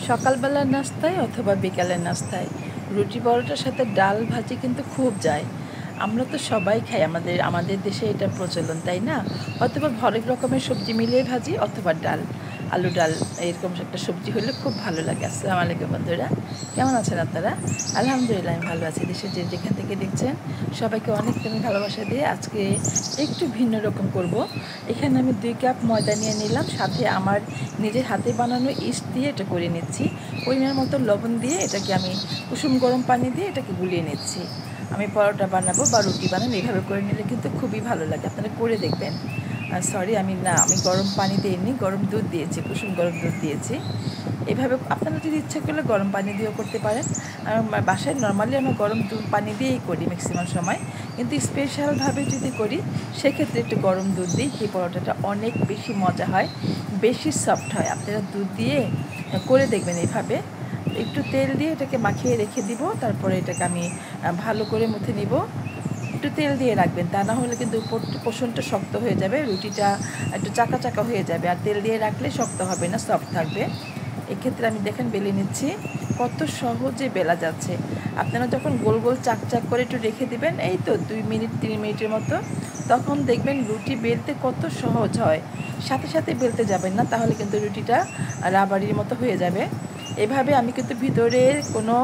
সকালবেলার নাস্তায় অথবা বিকালের নাস্তায় রুটি পরোটার সাথে ডাল ভাজি কিন্তু খুব যায়। আমরা তো সবাই খাই, আমাদের আমাদের দেশে এটা প্রচলন, তাই না? অথবা হরেক রকমের সবজি মিলিয়ে ভাজি অথবা ডাল, আলু ডাল, এরকম একটা সবজি হলে খুব ভালো লাগে। আসসালামু আলাইকুম বন্ধুরা, কেমন আছেন আপনারা? আলহামদুলিল্লাহ আমি ভালো আছি। দেশের যেখান থেকে দেখছেন সবাইকে অনেক তুমি ভালোবাসা দিয়ে আজকে একটু ভিন্ন রকম করব। এখানে আমি 2 কাপ ময়দা নিয়ে নিলাম, সাথে আমার নিজের হাতে বানানো ইস্ট দিয়ে এটা করে নিচ্ছি। পরিমাণ মতো লবণ দিয়ে এটাকে আমি কুসুম গরম পানি দিয়ে এটাকে গুলিয়ে নিচ্ছি। আমি পরোটা বানাবো বা রুটি বানাবো, এইভাবে করে নিলে কিন্তু খুবই ভালো লাগে, আপনারা করে দেখবেন। আমি গরম পানি দিইনি, গরম দুধ দিয়েছি, কুসুম গরম দুধ দিয়েছি। এভাবে আপনারা যদি ইচ্ছা করলে গরম পানি দিয়েও করতে পারেন। আমার বাসায় নর্মালি আমি গরম দুধ পানি দিয়েই করি ম্যাক্সিমাম সময়, কিন্তু স্পেশালভাবে যদি করি সেক্ষেত্রে একটু গরম দুধ দিই। সেই পরোটাটা অনেক বেশি মজা হয়, বেশি সফট হয়। আপনারা দুধ দিয়ে করে দেখবেন এইভাবে। একটু তেল দিয়ে এটাকে মাখিয়ে রেখে দিব, তারপরে এটাকে আমি ভালো করে মুথে নিব। একটু তেল দিয়ে রাখবেন, তা না হলে কিন্তু পোষণটা শক্ত হয়ে যাবে, রুটিটা একটু চাকা চাকা হয়ে যাবে। আর তেল দিয়ে রাখলে শক্ত হবে না, সফট থাকবে। এক্ষেত্রে আমি দেখেন বেলে নিচ্ছি, কত সহজে বেলা যাচ্ছে। আপনারা যখন গোল গোল চাক চাক করে একটু রেখে দিবেন, এই তো 2 মিনিট 3 মিনিটের মতো, তখন দেখবেন রুটি বেলতে কত সহজ হয়। সাথে সাথে বেলতে যাবেন না, তাহলে কিন্তু রুটিটা রাবারির মতো হয়ে যাবে। এভাবে আমি কিন্তু ভিতরে কোনো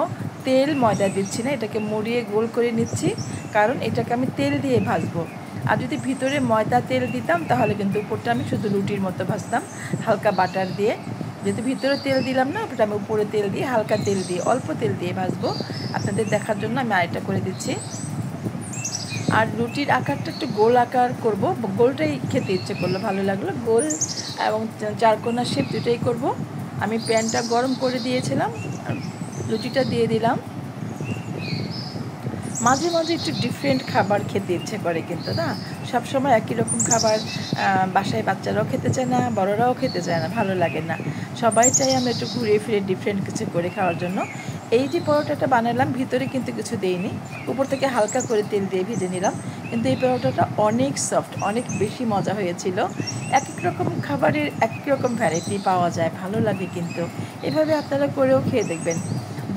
তেল ময়দা দিচ্ছি না, এটাকে মুড়িয়ে গোল করে নিচ্ছি, কারণ এটাকে আমি তেল দিয়ে ভাজবো। আর যদি ভিতরে ময়দা তেল দিতাম তাহলে কিন্তু উপরটা আমি শুধু রুটির মতো ভাজতাম হালকা বাটার দিয়ে। যেহেতু ভিতরে তেল দিলাম না, ওটা আমি উপরে তেল দিয়ে, হালকা তেল দিয়ে, অল্প তেল দিয়ে ভাজবো। আপনাদের দেখার জন্য আমি আরেকটা করে দিচ্ছি। আর রুটির আকারটা একটু গোল আকার করব, গোলটাই খেতে ইচ্ছে করলো, ভালো লাগলো। গোল এবং চারকোনা শেপ দুটোই করব। আমি প্যানটা গরম করে দিয়েছিলাম, রুটিটা দিয়ে দিলাম। মাঝে মাঝে একটু ডিফারেন্ট খাবার খেতে ইচ্ছে করে, কিন্তু না সবসময় একই রকম খাবার বাসায় বাচ্চারাও খেতে চায় না, বড়রাও খেতে চায় না, ভালো লাগে না। সবাই চাই আমরা একটু ঘুরে ফিরে ডিফারেন্ট কিছু করে খাওয়ার জন্য। এই যে পরোটাটা বানালাম, ভিতরে কিন্তু কিছু দেইনি, উপর থেকে হালকা করে তেল দিয়ে ভেজে নিলাম, কিন্তু এই পরোটাটা অনেক সফট, অনেক বেশি মজা হয়েছিল। এক এক রকম খাবারের এক এক রকম ভ্যারাইটি পাওয়া যায়, ভালো লাগে। কিন্তু এভাবে আপনারা করেও খেয়ে দেখবেন,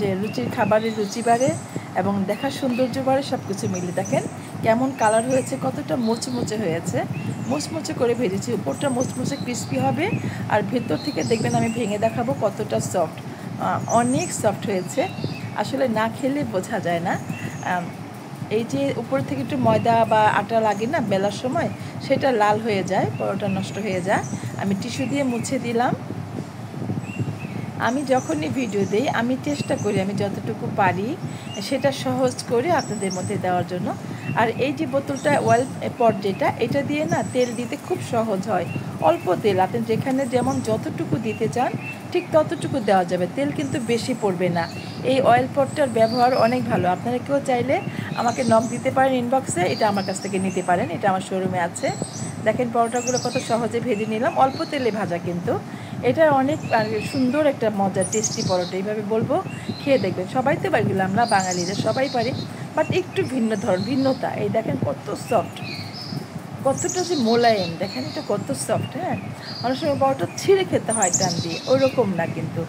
যে রুচির খাবারের রুচি বাড়ে এবং দেখার সৌন্দর্য বাড়ে, সব কিছু মিলে। দেখেন কেমন কালার হয়েছে, কতটা মুচমুচে হয়েছে, মুচমুচে করে ভেজেছি। উপরটা মুচমুচে ক্রিস্পি হবে, আর ভেতর থেকে দেখবেন আমি ভেঙে দেখাবো কতটা সফট, অনেক সফট হয়েছে। আসলে না খেলে বোঝা যায় না। এই যে উপর থেকে একটু ময়দা বা আটা লাগে না বেলার সময়, সেটা লাল হয়ে যায়, পরোটা নষ্ট হয়ে যায়। আমি টিস্যু দিয়ে মুছে দিলাম। আমি যখনই ভিডিও দিই আমি চেষ্টা করি আমি যতটুকু পারি সেটা সহজ করে আপনাদের মধ্যে দেওয়ার জন্য। আর এই যে বোতলটা অয়েল পট যেটা, এটা দিয়ে না তেল দিতে খুব সহজ হয়। অল্প তেল, আপনি যেখানে যেমন যতটুকু দিতে চান ঠিক ততটুকু দেওয়া যাবে, তেল কিন্তু বেশি পড়বে না। এই অয়েল পটটার ব্যবহার অনেক ভালো। আপনারা কেউ চাইলে আমাকে নক দিতে পারেন ইনবক্সে, এটা আমার কাছ থেকে নিতে পারেন, এটা আমার শোরুমে আছে। দেখেন পরোটাগুলো কত সহজে ভেজে নিলাম, অল্প তেলে ভাজা, কিন্তু এটা অনেক সুন্দর একটা মজার টেস্টি পরোটা। এইভাবে বলবো, খেয়ে দেখবেন। সবাই তো পারি, আমরা বাঙালিরা সবাই পারি, বাট একটু ভিন্নতা। এই দেখেন কত সফট, কতটা যে মোলায়েম, দেখেন এটা কত সফট। হ্যাঁ, অনেক সময় পরোটা ছিঁড়ে খেতে হয় টান দিয়ে, ওরকম না, কিন্তু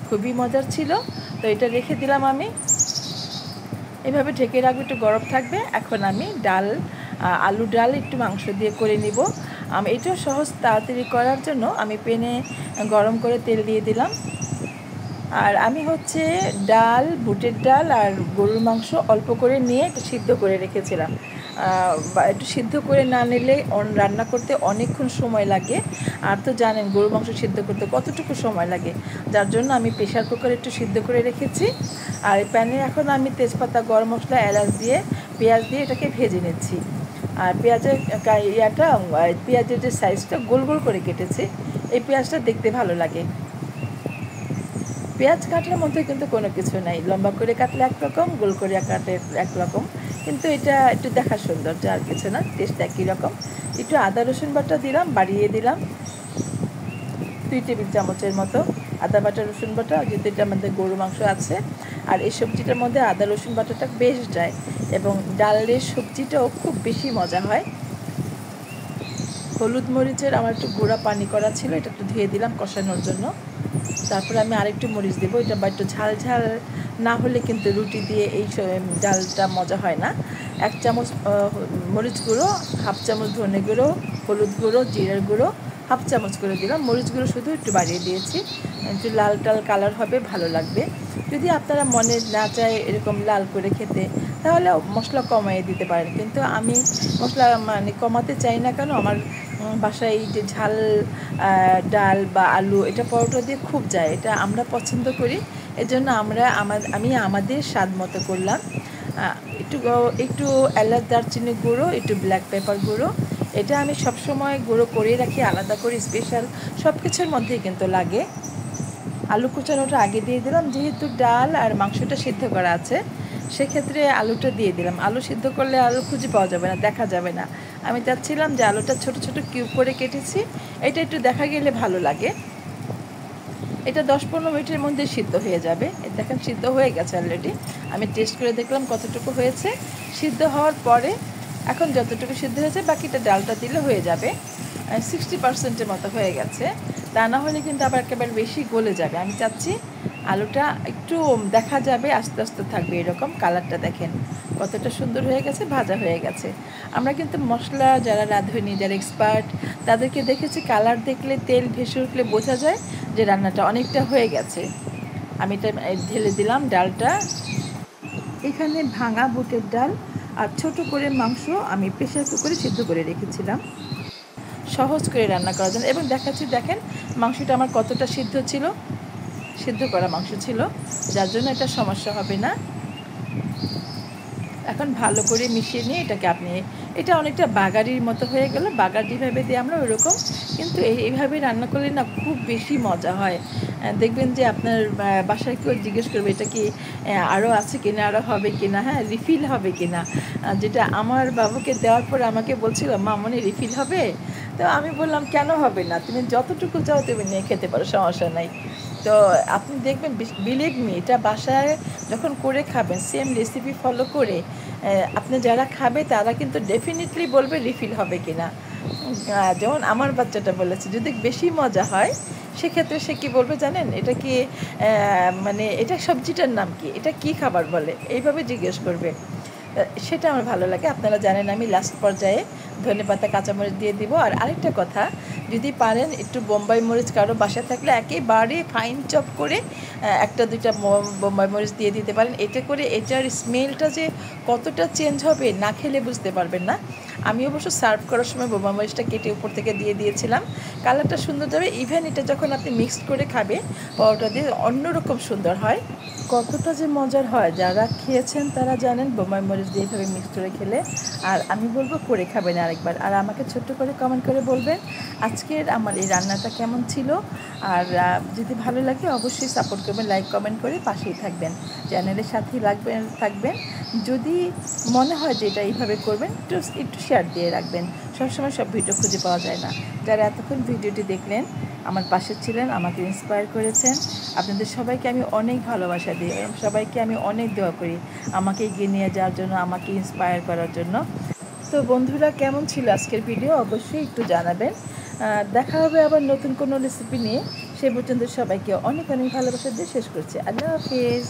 খুবই মজার ছিল। তো এটা রেখে দিলাম আমি, এভাবে ঢেকে রাখবো, একটু গরম থাকবে। এখন আমি ডাল, আলু ডাল একটু মাংস দিয়ে করে নিব। আমি এটাও সহজ, তাড়াতাড়ি করার জন্য আমি প্যানে গরম করে তেল দিয়ে দিলাম। আর আমি হচ্ছে ডাল, বুটের ডাল আর গরুর মাংস অল্প করে নিয়ে একটু সিদ্ধ করে রেখেছিলাম। বা একটু সিদ্ধ করে না নিলে রান্না করতে অনেকক্ষণ সময় লাগে। আর তো জানেন গরুর মাংস সিদ্ধ করতে কতটুকু সময় লাগে, যার জন্য আমি প্রেশার কুকারে একটু সিদ্ধ করে রেখেছি। আর প্যানে এখন আমি তেজপাতা, গরম মশলা, এলাচ দিয়ে, পেঁয়াজ দিয়ে এটাকে ভেজে নিচ্ছি। আর পেঁয়াজের পেঁয়াজের যে সাইজটা গোল গোল করে কেটেছি, এই পেঁয়াজটা দেখতে ভালো লাগে। পেঁয়াজ কাটার মধ্যে কিন্তু কোনো কিছু নাই, লম্বা করে কাটলে একরকম, গোল করে কাটলে একরকম, কিন্তু এটা একটু দেখার সৌন্দর্য, আর কিছু না, টেস্ট একই রকম। একটু আদা রসুন বাটা দিলাম, বাড়িয়ে দিলাম 2 টেবিল চামচের মতো আদা বাটা, রসুন বাটা, যেহেতু এটা আমাদের গরু মাংস আছে। আর এই সবজিটার মধ্যে আদা রসুন বাটাটা বেশ যায়, এবং ডালের সবজিটাও খুব বেশি মজা হয়। হলুদ মরিচের আমার একটু গুঁড়া পানি করা ছিল, এটা একটু ধুয়ে দিলাম কষানোর জন্য। তারপরে আমি আরেকটু মরিচ দেবো, এটা বা একটু ঝাল ঝাল না হলে কিন্তু রুটি দিয়ে এই ডালটা মজা হয় না। 1 চামচ মরিচ গুঁড়ো, 1/2 চামচ ধনে গুঁড়ো, হলুদ গুঁড়ো, জিরার গুঁড়ো 1/2 চামচ করে দিলাম। মরিচ গুঁড়ো শুধু একটু বাড়িয়ে দিয়েছি, একটু লাল টাল কালার হবে, ভালো লাগবে। যদি আপনারা মনে না চায় এরকম লাল করে খেতে, তাহলে মশলা কমিয়ে দিতে পারেন, কিন্তু আমি মশলা মানে কমাতে চাই না। কেন, আমার বাসায় এই যে ঝাল ডাল বা আলু এটা পরোটা দিয়ে খুব যায়, এটা আমরা পছন্দ করি। এজন্য আমি আমাদের স্বাদ মতো করলাম। একটু এলাচ দারচিনি গুঁড়ো, একটু ব্ল্যাক পেপার গুঁড়ো, এটা আমি সবসময় গুঁড়ো করে রাখি আলাদা করে, স্পেশাল সব কিছুর মধ্যেই কিন্তু লাগে। আলু কুচানোটা আগে দিয়ে দিলাম, যেহেতু ডাল আর মাংসটা সিদ্ধ করা আছে সেক্ষেত্রে আলুটা দিয়ে দিলাম। আলু সিদ্ধ করলে আলু খুঁজে পাওয়া যাবে না, দেখা যাবে না। আমি চাচ্ছিলাম যে আলুটা ছোট ছোট কিউব করে কেটেছি, এটা একটু দেখা গেলে ভালো লাগে। এটা 10-15 মিনিটের মধ্যে সিদ্ধ হয়ে যাবে। দেখেন সিদ্ধ হয়ে গেছে অলরেডি। আমি টেস্ট করে দেখলাম কতটুকু হয়েছে। সিদ্ধ হওয়ার পরে এখন যতটুকু সিদ্ধ হয়েছে বাকিটা ডালটা দিলে হয়ে যাবে। 60% মতো হয়ে গেছে। তা না হলে কিন্তু আবার একেবারে বেশি গলে যাবে। আমি চাচ্ছি আলুটা একটু দেখা যাবে, আস্তে আস্তে থাকবে এরকম। কালারটা দেখেন কতটা সুন্দর হয়ে গেছে, ভাজা হয়ে গেছে। আমরা কিন্তু মশলা যারা রাঁধুনি, যারা এক্সপার্ট, তাদেরকে দেখেছি কালার দেখলে, তেল ভেসে উঠলে বোঝা যায় যে রান্নাটা অনেকটা হয়ে গেছে। আমি এটা ঢেলে দিলাম ডালটা। এখানে ভাঙা বুটের ডাল আর ছোট করে মাংস আমি প্রেশার কুকারে সিদ্ধ করে রেখেছিলাম সহজ করে রান্না করার জন্য। এবং দেখাচ্ছি, দেখেন মাংসটা আমার কতটা সিদ্ধ ছিল, সিদ্ধ করা মাংস ছিল, যার জন্য এটা সমস্যা হবে না। এখন ভালো করে মিশিয়ে নিয়ে এটাকে এটা অনেকটা বাগারির মতো হয়ে গেল। বাগার যেভাবে দিয়ে আমরা ওরকম, কিন্তু এইভাবে রান্না করলে না খুব বেশি মজা হয়। দেখবেন যে আপনার বাসায় কেউ জিজ্ঞেস করবে এটা কি আরও আছে কিনা, আরও হবে কিনা, হ্যাঁ রিফিল হবে কিনা। যেটা আমার বাবুকে দেওয়ার পর আমাকে বলছিল, মা মনে রিফিল হবে? তো আমি বললাম কেন হবে না, তুমি যতটুকু চাও তুমি নিয়ে খেতে পারো, সমস্যা নাই। তো আপনি দেখবেন, বিলিভ মি, এটা বাসায় যখন করে খাবেন সেম রেসিপি ফলো করে, আপনি যারা খাবে তারা কিন্তু ডেফিনেটলি বলবে রিফিল হবে কিনা। যেমন আমার বাচ্চাটা বলেছে যদি বেশি মজা হয় সেক্ষেত্রে সে কী বলবে জানেন, এটা কি মানে এটা সবজিটার নাম কি, এটা কি খাবার বলে, এইভাবে জিজ্ঞেস করবে। সেটা আমার ভালো লাগে। আপনারা জানেন আমি লাস্ট পর্যায়ে ধনেপাতা কাঁচামরিচ দিয়ে দিব। আর আরেকটা কথা, যদি পারেন একটু বোম্বাই মরিচ কারো বাসায় থাকলে একেবারে ফাইন চপ করে 1-2টা বোম্বাই মরিচ দিয়ে দিতে পারেন। এতে করে এটার স্মেলটা যে কতটা চেঞ্জ হবে না খেলে বুঝতে পারবেন না। আমি অবশ্য সার্ভ করার সময় বোম্বাই মরিচটা কেটে উপর থেকে দিয়ে দিয়েছিলাম, কালারটা সুন্দর যাবে। ইভেন এটা যখন আপনি মিক্সড করে খাবে পরোটা দিয়ে, অন্যরকম সুন্দর হয়। কতটা যে মজার হয়, যারা খেয়েছেন তারা জানেন বোম্বাই মরিচ দিয়ে এভাবে মিক্স করে খেলে। আর আমি বলবো করে খাবেন আরেকবার। আর আমাকে ছোট্ট করে কমেন্ট করে বলবেন আজকের আমার এই রান্নাটা কেমন ছিল। আর যদি ভালো লাগে অবশ্যই সাপোর্ট করবেন, লাইক কমেন্ট করে পাশেই থাকবেন, চ্যানেলের সাথেই থাকবেন। যদি মনে হয় যে এটা এইভাবে করবেন, একটু শেয়ার দিয়ে রাখবেন। সবসময় সব ভিডিও খুঁজে পাওয়া যায় না। যারা এতক্ষণ ভিডিওটি দেখলেন, আমার পাশে ছিলেন, আমাকে ইন্সপায়ার করেছেন, আপনাদের সবাইকে আমি অনেক ভালোবাসা দিই, সবাইকে আমি অনেক দোয়া করি আমাকে এগিয়ে নিয়ে যাওয়ার জন্য, আমাকে ইন্সপায়ার করার জন্য। তো বন্ধুরা, কেমন ছিল আজকের ভিডিও অবশ্যই একটু জানাবেন। দেখা হবে আবার নতুন কোনো রেসিপি নিয়ে। সে পর্যন্ত সবাইকে অনেক অনেক ভালোবাসা দিয়ে শেষ করছি। আল্লাহ হাফিজ।